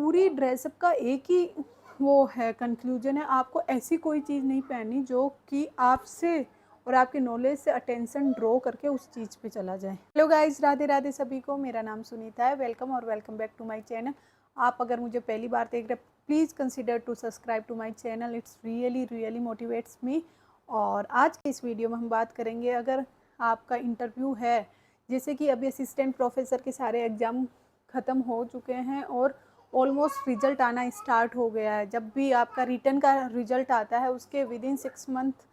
पूरी ड्रेसअप का एक ही वो है कंक्लूजन है, आपको ऐसी कोई चीज़ नहीं पहननी जो कि आपसे और आपके नॉलेज से अटेंशन ड्रॉ करके उस चीज़ पे चला जाए। हेलो गाइस, राधे राधे सभी को। मेरा नाम सुनीता है। वेलकम और welcome back to my channel. आप अगर मुझे पहली बार देख रहे हैं, please consider to subscribe to my channel. It's really motivates me. और आज की इस वीडियो में हम बात करेंगे, अगर आपका इंटरव्यू है, जैसे कि अभी असिस्टेंट प्रोफेसर के सारे एग्ज़ाम ख़त्म हो चुके हैं और ऑलमोस्ट रिजल्ट आना स्टार्ट हो गया है। जब भी आपका रिटर्न का रिजल्ट आता है उसके विदिन 6 मंथ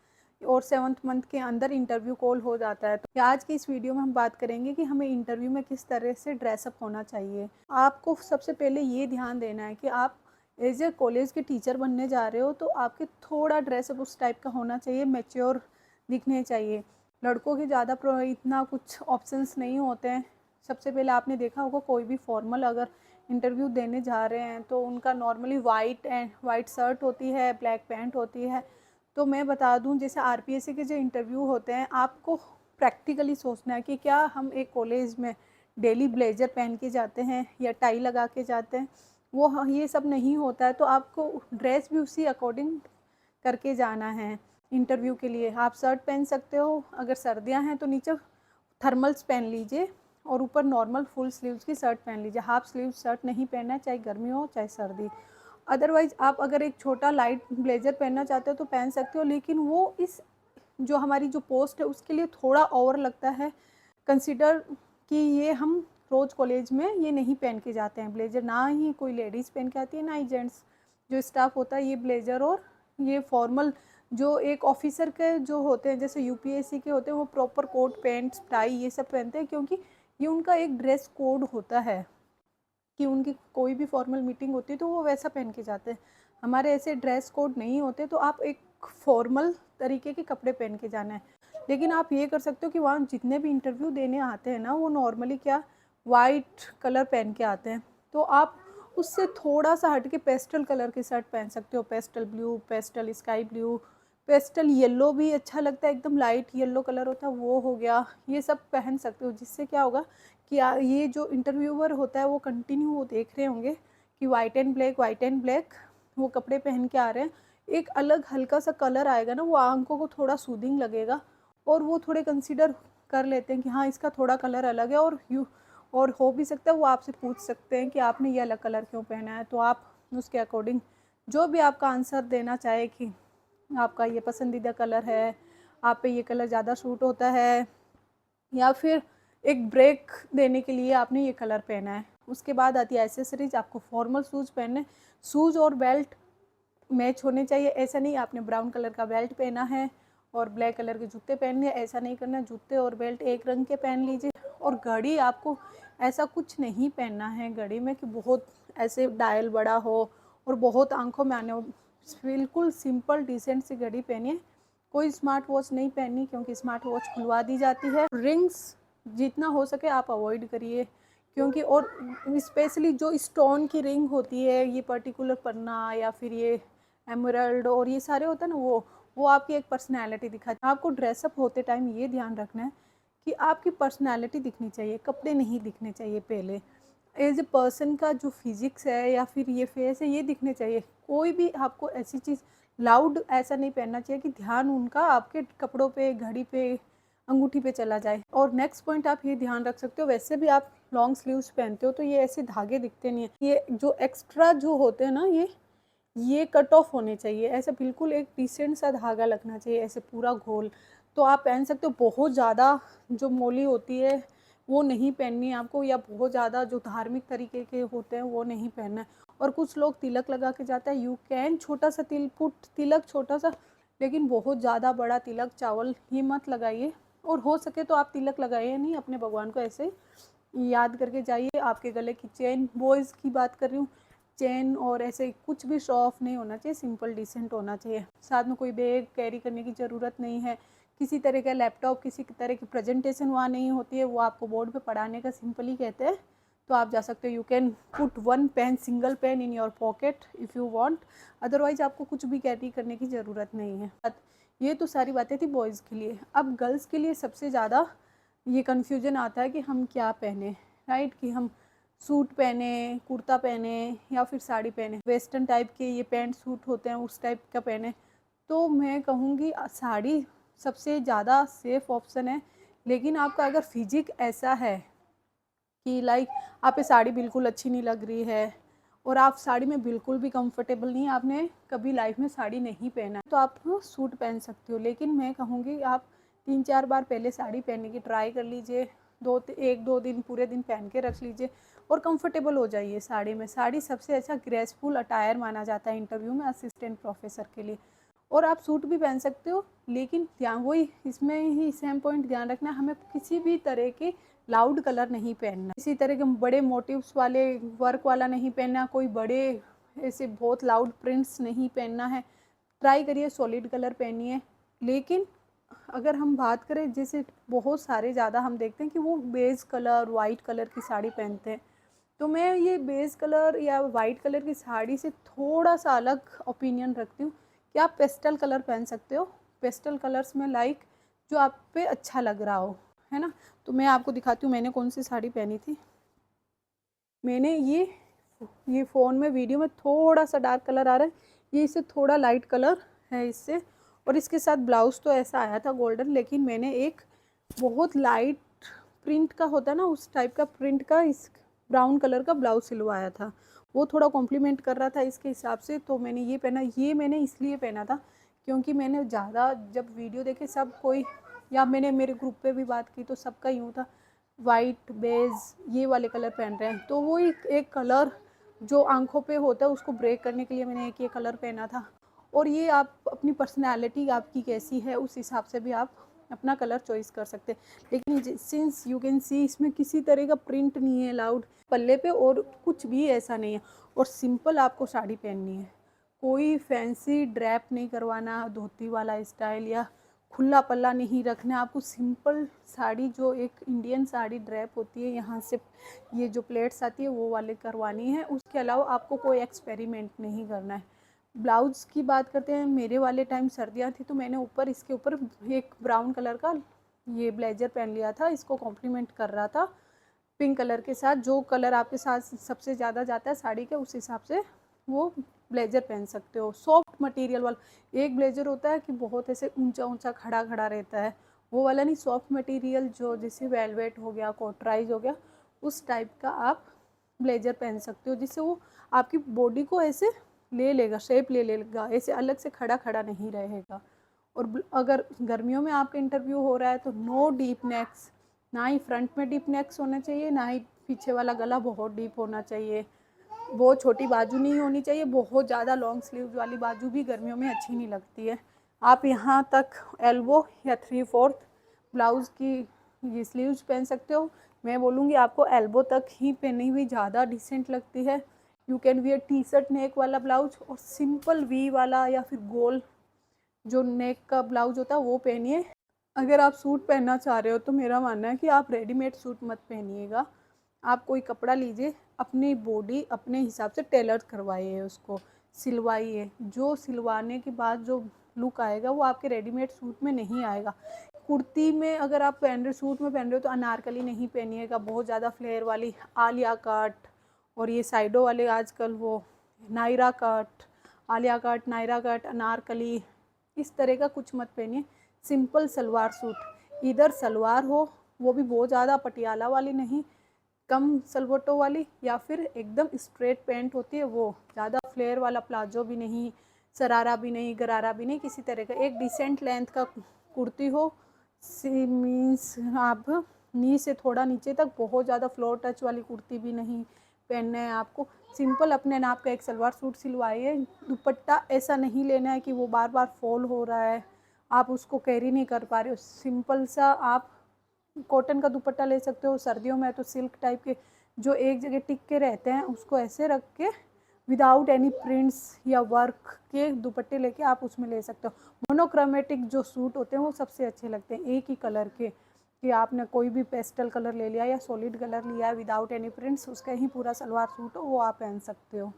और 7th मंथ के अंदर इंटरव्यू कॉल हो जाता है। तो आज की इस वीडियो में हम बात करेंगे कि हमें इंटरव्यू में किस तरह से ड्रेसअप होना चाहिए। आपको सबसे पहले ये ध्यान देना है कि आप एज ए कॉलेज के टीचर बनने जा रहे हो, तो आपके थोड़ा ड्रेसअप उस टाइप का होना चाहिए, मैच्योर दिखने चाहिए। लड़कों के ज़्यादा इतना कुछ ऑप्शंस नहीं होते हैं। सबसे पहले आपने देखा होगा, कोई भी फॉर्मल अगर इंटरव्यू देने जा रहे हैं तो उनका नॉर्मली वाइट शर्ट होती है, ब्लैक पैंट होती है। तो मैं बता दूं, जैसे आरपीएससी के जो इंटरव्यू होते हैं, आपको प्रैक्टिकली सोचना है कि क्या हम एक कॉलेज में डेली ब्लेजर पहन के जाते हैं या टाई लगा के जाते हैं। ये सब नहीं होता है, तो आपको ड्रेस भी उसी अकॉर्डिंग करके जाना है। इंटरव्यू के लिए आप शर्ट पहन सकते हो, अगर सर्दियां हैं तो नीचे थर्मल्स पहन लीजिए और ऊपर नॉर्मल फुल स्लीव्स की शर्ट पहन लीजिए। हाफ स्लीव शर्ट नहीं पहनना है, चाहे गर्मी हो चाहे सर्दी। अदरवाइज आप अगर एक छोटा लाइट ब्लेजर पहनना चाहते हो तो पहन सकते हो, लेकिन वो इस जो हमारी जो पोस्ट है उसके लिए थोड़ा ओवर लगता है। कंसिडर कि ये हम रोज़ कॉलेज में ये नहीं पहन के जाते हैं ब्लेजर, ना ही कोई लेडीज़ पहन के आती है ना ही जेंट्स। जो स्टाफ होता है ये ब्लेजर और ये फॉर्मल जो एक ऑफिसर के जो होते हैं, जैसे यूपीएससी के होते हैं, वो प्रॉपर कोट पैंट टाई ये सब पहनते हैं, क्योंकि ये उनका एक ड्रेस कोड होता है कि उनकी कोई भी फॉर्मल मीटिंग होती है तो वो वैसा पहन के जाते हैं। हमारे ऐसे ड्रेस कोड नहीं होते, तो आप एक फॉर्मल तरीके के कपड़े पहन के जाना है। लेकिन आप ये कर सकते हो कि वहाँ जितने भी इंटरव्यू देने आते हैं ना, वो नॉर्मली क्या वाइट कलर पहन के आते हैं। तो आप उससे थोड़ा सा हट के पेस्टल कलर की शर्ट पहन सकते हो। Pastel blue, pastel sky blue, pastel yellow भी अच्छा लगता है, एकदम लाइट येलो कलर होता है वो हो गया। ये सब पहन सकते हो, जिससे क्या होगा कि ये जो इंटरव्यूअर होता है वो कंटिन्यू वो देख रहे होंगे कि वाइट एंड ब्लैक वो कपड़े पहन के आ रहे हैं। एक अलग हल्का सा कलर आएगा ना, वो आंखों को थोड़ा सूदिंग लगेगा और वो थोड़े कंसीडर कर लेते हैं कि हाँ इसका थोड़ा कलर अलग है। और हो भी सकता है वो आपसे पूछ सकते हैं कि आपने ये अलग कलर क्यों पहना है। तो आप उसके अकॉर्डिंग जो भी आपका आंसर देना चाहे कि आपका ये पसंदीदा कलर है, आप पे ये कलर ज़्यादा सूट होता है, या फिर एक ब्रेक देने के लिए आपने ये कलर पहना है। उसके बाद आती है एसेसरीज। आपको फॉर्मल शूज़ पहनने, शूज़ और बेल्ट मैच होने चाहिए। ऐसा नहीं आपने ब्राउन कलर का बेल्ट पहना है और ब्लैक कलर के जूते पहनने, ऐसा नहीं करना। जूते और बेल्ट एक रंग के पहन लीजिए। और घड़ी आपको ऐसा कुछ नहीं पहनना है घड़ी में कि बहुत ऐसे डायल बड़ा हो और बहुत आंखों में आने हो। बिल्कुल सिंपल डिसेंट सी घड़ी पहनिए। कोई स्मार्ट वॉच नहीं पहननी, क्योंकि स्मार्ट वॉच खुलवा दी जाती है। रिंग्स जितना हो सके आप अवॉइड करिए, क्योंकि और स्पेशली जो स्टोन की रिंग होती है, ये पर्टिकुलर पन्ना या फिर ये एमरल्ड और ये सारे होते हैं ना, वो आपकी एक पर्सनैलिटी दिखाते हैं। आपको ड्रेसअप होते टाइम ये ध्यान रखना है कि आपकी पर्सनैलिटी दिखनी चाहिए, कपड़े नहीं दिखने चाहिए। पहले एज ए पर्सन का जो फिजिक्स है या फिर ये फेस है, ये दिखने चाहिए। कोई भी आपको ऐसी चीज़ लाउड ऐसा नहीं पहनना चाहिए कि ध्यान उनका आपके कपड़ों पे, घड़ी पे, अंगूठी पे चला जाए। और नेक्स्ट पॉइंट आप ये ध्यान रख सकते हो, वैसे भी आप लॉन्ग स्लीव्स पहनते हो तो ये ऐसे धागे दिखते नहीं है। ये जो एक्स्ट्रा जो होते हैं ना, ये कट ऑफ होने चाहिए। ऐसे बिल्कुल एक डिसेंट सा धागा लगना चाहिए, ऐसे पूरा घोल। तो आप पहन सकते हो। बहुत ज़्यादा जो मोली होती है वो नहीं पहननी है आपको, या बहुत ज़्यादा जो धार्मिक तरीके के होते हैं वो नहीं पहनना है। और कुछ लोग तिलक लगा के जाता है। यू कैन छोटा सा तिलक छोटा सा, लेकिन बहुत ज़्यादा बड़ा तिलक चावल ये मत लगाइए। और हो सके तो आप तिलक लगाइए नहीं, अपने भगवान को ऐसे याद करके जाइए। आपके गले की चेन, बॉयज़ की बात कर रही हूँ, चेन और ऐसे कुछ भी शो ऑफ नहीं होना चाहिए, सिंपल डिसेंट होना चाहिए। साथ में कोई बैग कैरी करने की ज़रूरत नहीं है। किसी तरह का लैपटॉप, किसी तरह की प्रेजेंटेशन वहाँ नहीं होती है, वो आपको बोर्ड पे पढ़ाने का सिंपली कहते हैं। तो आप जा सकते हो। You can put one pen, single pen in your pocket if you want. Otherwise आपको कुछ भी कैरी करने की ज़रूरत नहीं है। ये तो सारी बातें थी बॉयज़ के लिए। अब गर्ल्स के लिए सबसे ज़्यादा ये कन्फ्यूजन आता है कि हम क्या पहने, राइट। कि हम सूट पहने, कुर्ता पहने या फिर साड़ी पहने, वेस्टर्न टाइप के ये पैंट सूट होते हैं उस टाइप का पहने, तो मैं कहूँगी साड़ी सबसे ज़्यादा सेफ़ ऑप्शन है। लेकिन आपका अगर फिजिक ऐसा है कि लाइक आप पे साड़ी बिल्कुल अच्छी नहीं लग रही है और आप साड़ी में बिल्कुल भी कंफर्टेबल नहीं, आपने कभी लाइफ में साड़ी नहीं पहना, तो आप सूट पहन सकते हो। लेकिन मैं कहूँगी आप 3-4 बार पहले साड़ी पहनने की ट्राई कर लीजिए, 1-2 दिन पूरे दिन पहन के रख लीजिए और कंफर्टेबल हो जाइए साड़ी में। साड़ी सबसे अच्छा ग्रेसफुल अटायर माना जाता है इंटरव्यू में असिस्टेंट प्रोफेसर के लिए। और आप सूट भी पहन सकते हो, लेकिन ध्यान वही इसमें ही सेम पॉइंट ध्यान रखना, हमें किसी भी तरह के लाउड कलर नहीं पहनना, इसी तरह के बड़े मोटिव्स वाले वर्क वाला नहीं पहनना, कोई बड़े ऐसे बहुत लाउड प्रिंट्स नहीं पहनना है। ट्राई करिए सॉलिड कलर पहनिए। लेकिन अगर हम बात करें, जैसे बहुत सारे ज़्यादा हम देखते हैं कि वो बेज कलर वाइट कलर की साड़ी पहनते हैं, तो मैं ये बेज कलर या वाइट कलर की साड़ी से थोड़ा सा अलग ओपिनियन रखती हूँ कि आप पेस्टल कलर पहन सकते हो। पेस्टल कलर्स में लाइक जो आप पे अच्छा लग रहा हो, है ना। तो मैं आपको दिखाती हूँ मैंने कौन सी साड़ी पहनी थी। मैंने ये फ़ोन में वीडियो में थोड़ा सा डार्क कलर आ रहा है, ये इससे थोड़ा लाइट कलर है इससे, और इसके साथ ब्लाउज़ तो ऐसा आया था गोल्डन, लेकिन मैंने एक बहुत लाइट प्रिंट का होता है ना उस टाइप का प्रिंट का इस ब्राउन कलर का ब्लाउज सिलवाया था, वो थोड़ा कॉम्प्लीमेंट कर रहा था इसके हिसाब से, तो मैंने ये पहना। ये मैंने इसलिए पहना था क्योंकि मैंने ज़्यादा जब वीडियो देखे सब कोई, या मैंने मेरे ग्रुप पे भी बात की तो सबका यूँ था वाइट बेज ये वाले कलर पहन रहे हैं, तो वो एक कलर जो आंखों पे होता है उसको ब्रेक करने के लिए मैंने एक ये कलर पहना था। और ये आप अपनी पर्सनैलिटी आपकी कैसी है उस हिसाब से भी आप अपना कलर चॉइस कर सकते हैं। लेकिन सिंस यू कैन सी इसमें किसी तरह का प्रिंट नहीं है लाउड पल्ले पे और कुछ भी ऐसा नहीं है, और सिंपल आपको साड़ी पहननी है, कोई फैंसी ड्रैप नहीं करवाना, धोती वाला स्टाइल या खुला पल्ला नहीं रखना, आपको सिंपल साड़ी जो एक इंडियन साड़ी ड्रैप होती है यहाँ से ये जो प्लेट्स आती है वो वाले करवानी है। उसके अलावा आपको कोई एक्सपेरिमेंट नहीं करना है। ब्लाउज़ की बात करते हैं, मेरे वाले टाइम सर्दियाँ थी तो मैंने ऊपर इसके ऊपर एक ब्राउन कलर का ये ब्लेजर पहन लिया था, इसको कॉम्प्लीमेंट कर रहा था पिंक कलर के साथ। जो कलर आपके साथ सबसे ज़्यादा जाता है साड़ी के उस हिसाब से वो ब्लेजर पहन सकते हो। सॉफ्ट मटेरियल वाला एक ब्लेजर होता है कि बहुत ऐसे ऊंचा ऊंचा खड़ा खड़ा रहता है, वो वाला नहीं, सॉफ्ट मटेरियल जो जैसे वेलवेट हो गया, कॉटराइज हो गया, उस टाइप का आप ब्लेजर पहन सकते हो, जिससे वो आपकी बॉडी को ऐसे ले लेगा, शेप ले लेगा, ऐसे अलग से खड़ा खड़ा नहीं रहेगा। और अगर गर्मियों में आपका इंटरव्यू हो रहा है तो नो डीप नेक्स, ना ही फ्रंट में डीप नेक्स होना चाहिए, ना ही पीछे वाला गला बहुत डीप होना चाहिए, बहुत छोटी बाजू नहीं होनी चाहिए, बहुत ज़्यादा लॉन्ग स्लीव्स वाली बाजू भी गर्मियों में अच्छी नहीं लगती है। आप यहाँ तक एल्बो या 3/4 ब्लाउज़ की ये स्लीव्स पहन सकते हो। मैं बोलूँगी आपको एल्बो तक ही पहनी हुई ज़्यादा डिसेंट लगती है। You can wear T shirt neck वाला ब्लाउज और सिंपल वी वाला या फिर गोल जो नेक का ब्लाउज होता है वो पहनिए। अगर आप सूट पहनना चाह रहे हो तो मेरा मानना है कि आप रेडीमेड सूट मत पहनिएगा, आप कोई कपड़ा लीजिए, अपनी बॉडी अपने हिसाब से टेलर करवाइए, उसको सिलवाइए, जो सिलवाने के बाद जो लुक आएगा वो आपके रेडीमेड सूट में नहीं आएगा। कुर्ती में अगर आप पहन रहे सूट में पहन रहे हो तो अनारकली नहीं पहनिएगा, बहुत ज़्यादा फ्लेयर वाली आलिया कट और ये साइडों वाले आजकल वो Naira cut, Alia cut, Naira cut, Anarkali, इस तरह का कुछ मत पहनिए। सिंपल सलवार सूट, इधर सलवार हो वो भी बहुत ज़्यादा पटियाला वाली नहीं, कम सलवटों वाली, या फिर एकदम स्ट्रेट पैंट होती है वो, ज़्यादा फ्लेयर वाला प्लाजो भी नहीं, शरारा भी नहीं, गरारा भी नहीं, किसी तरह का एक डिसेंट लेंथ का कुर्ती हो। मीन्स आप नी से थोड़ा नीचे तक, बहुत ज़्यादा फ्लोर टच वाली कुर्ती भी नहीं पहनना है आपको। सिंपल अपने नाप का एक सलवार सूट सिलवाइए। दुपट्टा ऐसा नहीं लेना है कि वो बार बार फॉल हो रहा है, आप उसको कैरी नहीं कर पा रहे हो। सिंपल सा आप कॉटन का दुपट्टा ले सकते हो, सर्दियों में तो सिल्क टाइप के जो एक जगह टिक के रहते हैं उसको ऐसे रख के विदाउट एनी प्रिंट्स या वर्क के दुपट्टे लेके आप उसमें ले सकते हो। मोनोक्रोमेटिक जो सूट होते हैं वो सबसे अच्छे लगते हैं, एक ही कलर के, कि आपने कोई भी पेस्टल कलर ले लिया या सॉलिड कलर लिया है विदाउट एनी प्रिंट्स, उसका ही पूरा सलवार सूट हो वो आप पहन सकते हो।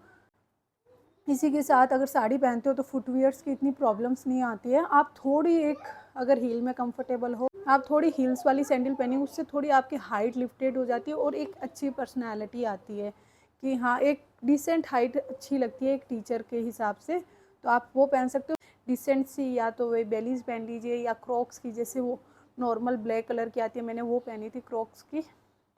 इसी के साथ अगर साड़ी पहनते हो तो फुटवियर्स की इतनी प्रॉब्लम्स नहीं आती है। आप थोड़ी एक अगर हील में कंफर्टेबल हो, आप थोड़ी हील्स वाली सैंडल पहनी, उससे थोड़ी आपकी हाइट लिफ्टेड हो जाती है और एक अच्छी पर्सनैलिटी आती है कि हाँ एक डिसेंट हाइट अच्छी लगती है एक टीचर के हिसाब से। तो आप वो पहन सकते हो डिसेंट सी, या तो वे बेलीज पहन लीजिए या क्रॉक्स की, जैसे वो नॉर्मल ब्लैक कलर की आती है, मैंने वो पहनी थी क्रॉक्स की।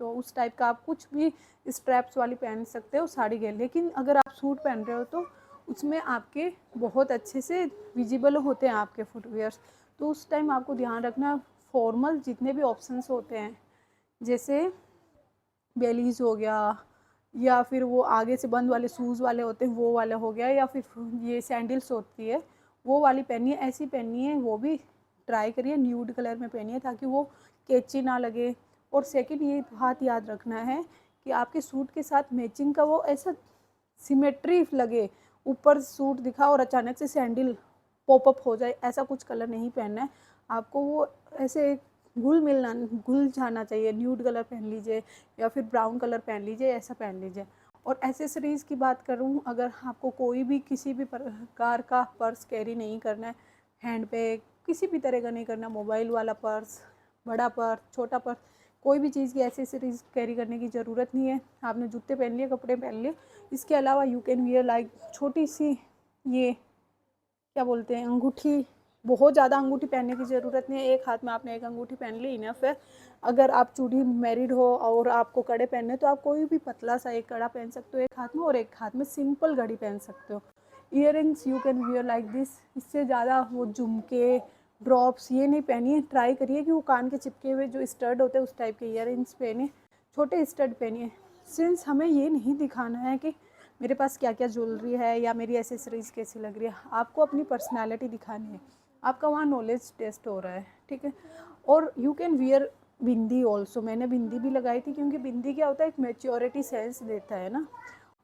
तो उस टाइप का आप कुछ भी स्ट्रैप्स वाली पहन सकते हो साड़ी के। लेकिन अगर आप सूट पहन रहे हो तो उसमें आपके बहुत अच्छे से विजिबल होते हैं आपके फुटवेयर्स। तो उस टाइम आपको ध्यान रखना फॉर्मल जितने भी ऑप्शंस होते हैं, जैसे बेलीज हो गया, या फिर वो आगे से बंद वाले शूज़ वाले होते हैं वो वाला हो गया, या फिर ये सैंडल्स होती है वो वाली पहनिए, ऐसी पहनिए। वो भी ट्राई करिए न्यूड कलर में पहनिए ताकि वो कैची ना लगे। और सेकंड ये बात याद रखना है कि आपके सूट के साथ मैचिंग का वो ऐसा सिमेट्री लगे, ऊपर सूट दिखा और अचानक से सैंडल पॉपअप हो जाए, ऐसा कुछ कलर नहीं पहनना है आपको। वो ऐसे घुल जाना चाहिए। न्यूड कलर पहन लीजिए या फिर ब्राउन कलर पहन लीजिए, ऐसा पहन लीजिए। और एसेसरीज़ की बात करूँ, अगर आपको कोई भी किसी भी प्रकार का पर्स कैरी नहीं करना है, हैंड बैग किसी भी तरह का नहीं करना, मोबाइल वाला पर्स, बड़ा पर्स, छोटा पर्स, कोई भी चीज़ की एसेसरीज कैरी करने की ज़रूरत नहीं है। आपने जूते पहन लिए, कपड़े पहन लिए, इसके अलावा यू कैन वियर लाइक छोटी सी ये क्या बोलते हैं अंगूठी। बहुत ज़्यादा अंगूठी पहनने की ज़रूरत नहीं है, एक हाथ में आपने एक अंगूठी पहन ली इनफ है। अगर आप चूड़ी मैरिड हो और आपको कड़े पहनने तो आप कोई भी पतला सा एक कड़ा पहन सकते हो एक हाथ में, और एक हाथ में सिंपल घड़ी पहन सकते हो। Earrings you can wear like this, इससे ज़्यादा वो झुमके ड्रॉप्स ये नहीं पहनिए। ट्राई करिए कि वो कान के चिपके हुए जो स्टड होते हैं उस टाइप के ईयरिंग्स पहनिए, छोटे स्टड पहनिए। सिंस हमें ये नहीं दिखाना है कि मेरे पास क्या क्या ज्वेलरी है या मेरी एसेसरीज़ कैसी लग रही है, आपको अपनी पर्सनालिटी दिखानी है। आपका वहाँ नॉलेज टेस्ट हो रहा है, ठीक है। और you can wear bindi also, मैंने बिंदी भी लगाई थी क्योंकि बिंदी क्या होता है एक मेच्योरिटी सेंस देता है ना।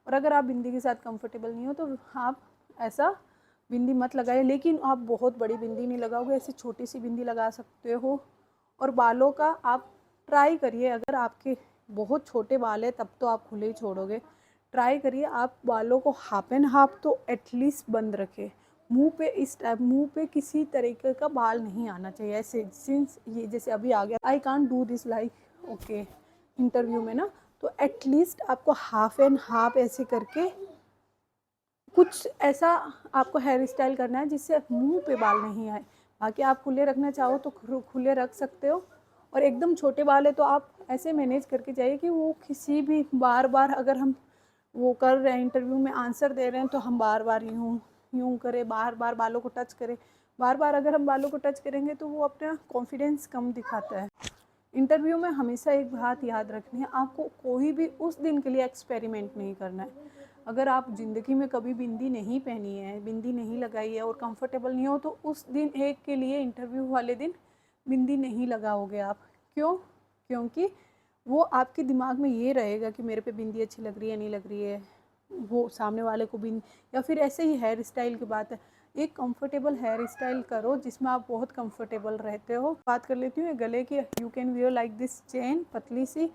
और अगर आप बिंदी के साथ कंफर्टेबल नहीं हो तो आप ऐसा बिंदी मत लगाइए। लेकिन आप बहुत बड़ी बिंदी नहीं लगाओगे, ऐसी छोटी सी बिंदी लगा सकते हो। और बालों का आप ट्राई करिए, अगर आपके बहुत छोटे बाल है तब तो आप खुले ही छोड़ोगे। ट्राई करिए आप बालों को हाफ एंड हाफ तो एटलीस्ट बंद रखें। मुंह पे इस टाइप मुंह पे किसी तरीके का बाल नहीं आना चाहिए ऐसे। सिंस ये जैसे अभी आ गया I can't do this like okay interview में ना, तो एटलीस्ट आपको हाफ एंड हाफ ऐसे करके कुछ ऐसा आपको हेयर स्टाइल करना है जिससे मुंह पे बाल नहीं आए। बाकी आप खुले रखना चाहो तो खुले रख सकते हो। और एकदम छोटे बाल है तो आप ऐसे मैनेज करके जाइए कि वो किसी भी बार बार अगर हम वो कर रहे हैं इंटरव्यू में आंसर दे रहे हैं तो हम बार बार यूँ यूँ करें, बार बार बालों को टच करें। बार बार अगर हम बालों को टच करेंगे तो वो अपना कॉन्फिडेंस कम दिखाता है। इंटरव्यू में हमेशा एक बात याद रखनी है, आपको कोई भी उस दिन के लिए एक्सपेरिमेंट नहीं करना है। अगर आप ज़िंदगी में कभी बिंदी नहीं पहनी है, बिंदी नहीं लगाई है और कंफर्टेबल नहीं हो तो उस दिन एक के लिए इंटरव्यू वाले दिन बिंदी नहीं लगाओगे आप। क्यों? क्योंकि वो आपके दिमाग में ये रहेगा कि मेरे पे बिंदी अच्छी लग रही है नहीं लग रही है, वो सामने वाले को बिंदी। या फिर ऐसे ही हेयर स्टाइल की बात है, एक कंफर्टेबल हेयर स्टाइल करो जिसमें आप बहुत कंफर्टेबल रहते हो। बात कर लेती हूँ गले की, you can wear like this chain पतली सी,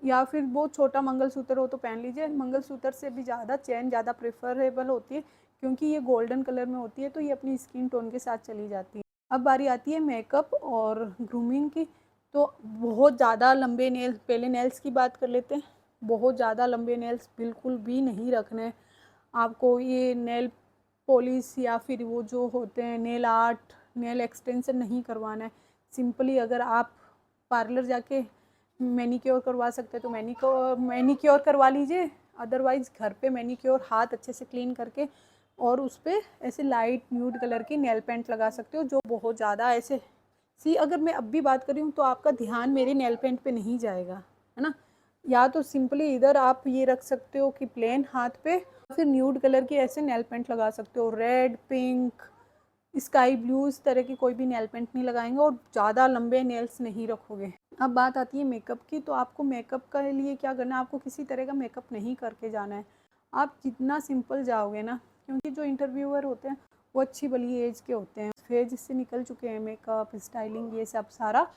या फिर बहुत छोटा मंगलसूत्र हो तो पहन लीजिए। मंगलसूत्र से भी ज़्यादा चेन ज़्यादा प्रेफरेबल होती है क्योंकि ये गोल्डन कलर में होती है तो ये अपनी स्किन टोन के साथ चली जाती है। अब बारी आती है मेकअप और ग्रूमिंग की। तो बहुत ज़्यादा लंबे नेल्स, पहले नेल्स की बात कर लेते हैं। बहुत ज़्यादा लंबे नेल्स बिल्कुल भी नहीं रखने आपको। ये नेल पॉलिश या फिर वो जो होते हैं नेल आर्ट, नेल एक्सटेंशन नहीं करवाना है। सिंपली अगर आप पार्लर जाके मैनीक्योर करवा सकते हैं तो मैनीक्योर करवा लीजिए। अदरवाइज़ घर पे मैनीक्योर हाथ अच्छे से क्लीन करके और उस पर ऐसे लाइट न्यूड कलर की नेल पेंट लगा सकते हो जो बहुत ज़्यादा ऐसे अगर मैं अब भी बात कर रही हूँ तो आपका ध्यान मेरी नेल पेंट पे नहीं जाएगा, है ना। या तो सिंपली इधर आप ये रख सकते हो कि प्लेन हाथ पे, फिर न्यूड कलर की ऐसे नेल पेंट लगा सकते हो, रेड, पिंक, स्काई ब्लू, इस तरह की कोई भी नेल पेंट नहीं लगाएंगे और ज़्यादा लंबे नेल्स नहीं रखोगे। अब बात आती है मेकअप की। तो आपको मेकअप के लिए क्या करना है, आपको किसी तरह का मेकअप नहीं करके जाना है। आप जितना सिंपल जाओगे ना, क्योंकि जो इंटरव्यूअर होते हैं वो अच्छी भली एज के होते हैं, फेज इससे निकल चुके हैं, मेकअप स्टाइलिंग ये सब सारा।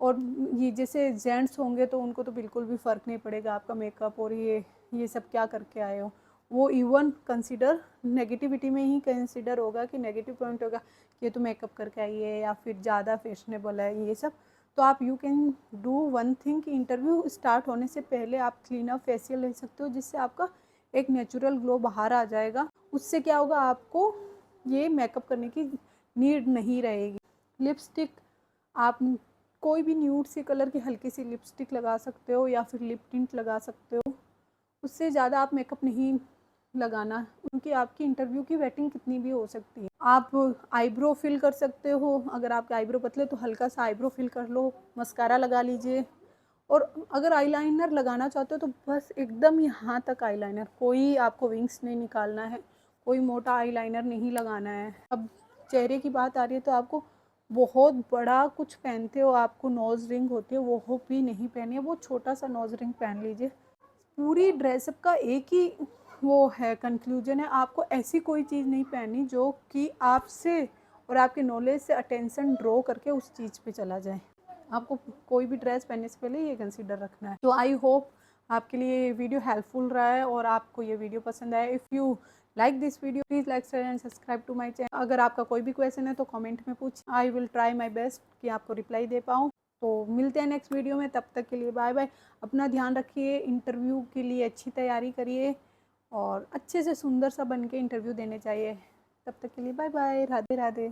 और ये जैसे जेंट्स होंगे तो उनको तो बिल्कुल भी फ़र्क नहीं पड़ेगा आपका मेकअप और ये सब क्या करके आए हो। वो इवन कंसिडर नेगेटिविटी में ही कंसिडर होगा कि नेगेटिव पॉइंट होगा कि ये तो मेकअप करके आई है या फिर ज़्यादा फैशनेबल है ये सब। तो आप you can do one thing कि इंटरव्यू स्टार्ट होने से पहले आप क्लीन अप फेशियल ले सकते हो, जिससे आपका एक नेचुरल ग्लो बाहर आ जाएगा। उससे क्या होगा, आपको ये मेकअप करने की नीड नहीं रहेगी। लिपस्टिक, आप कोई भी न्यूड सी कलर की हल्की सी लिपस्टिक लगा सकते हो या फिर लिप टिंट लगा सकते हो। उससे ज़्यादा आप मेकअप नहीं लगाना, क्योंकि आपकी इंटरव्यू की वेटिंग कितनी भी हो सकती है। आप आईब्रो फिल कर सकते हो, अगर आपके आईब्रो पतले तो हल्का सा आईब्रो फिल कर लो, मस्कारा लगा लीजिए। और अगर आईलाइनर लगाना चाहते हो तो बस एकदम यहाँ तक आईलाइनर, कोई आपको विंग्स नहीं निकालना है, कोई मोटा आईलाइनर नहीं लगाना है। अब चेहरे की बात आ रही है तो आपको बहुत बड़ा कुछ पहनते हो, आपको नोज़ रिंग होती है वो भी नहीं पहनी है, वो छोटा सा नोज़ रिंग पहन लीजिए। पूरी ड्रेसअप का एक ही वो है कंक्लूजन है, आपको ऐसी कोई चीज़ नहीं पहननी जो कि आपसे और आपके नॉलेज से अटेंशन ड्रॉ करके उस चीज़ पे चला जाए। आपको कोई भी ड्रेस पहनने से पहले ये कंसीडर रखना है। तो आई होप आपके लिए ये वीडियो हेल्पफुल रहा है और आपको ये वीडियो पसंद आया। If you like this video please like share and subscribe to my channel. अगर आपका कोई भी क्वेश्चन है तो कमेंट में पूछ, I will try my best कि आपको रिप्लाई दे पाऊँ। तो मिलते हैं नेक्स्ट वीडियो में, तब तक के लिए बाय बाय। अपना ध्यान रखिए, इंटरव्यू के लिए अच्छी तैयारी करिए और अच्छे से सुंदर सा बन के इंटरव्यू देने चाहिए। तब तक के लिए बाय बाय, राधे राधे।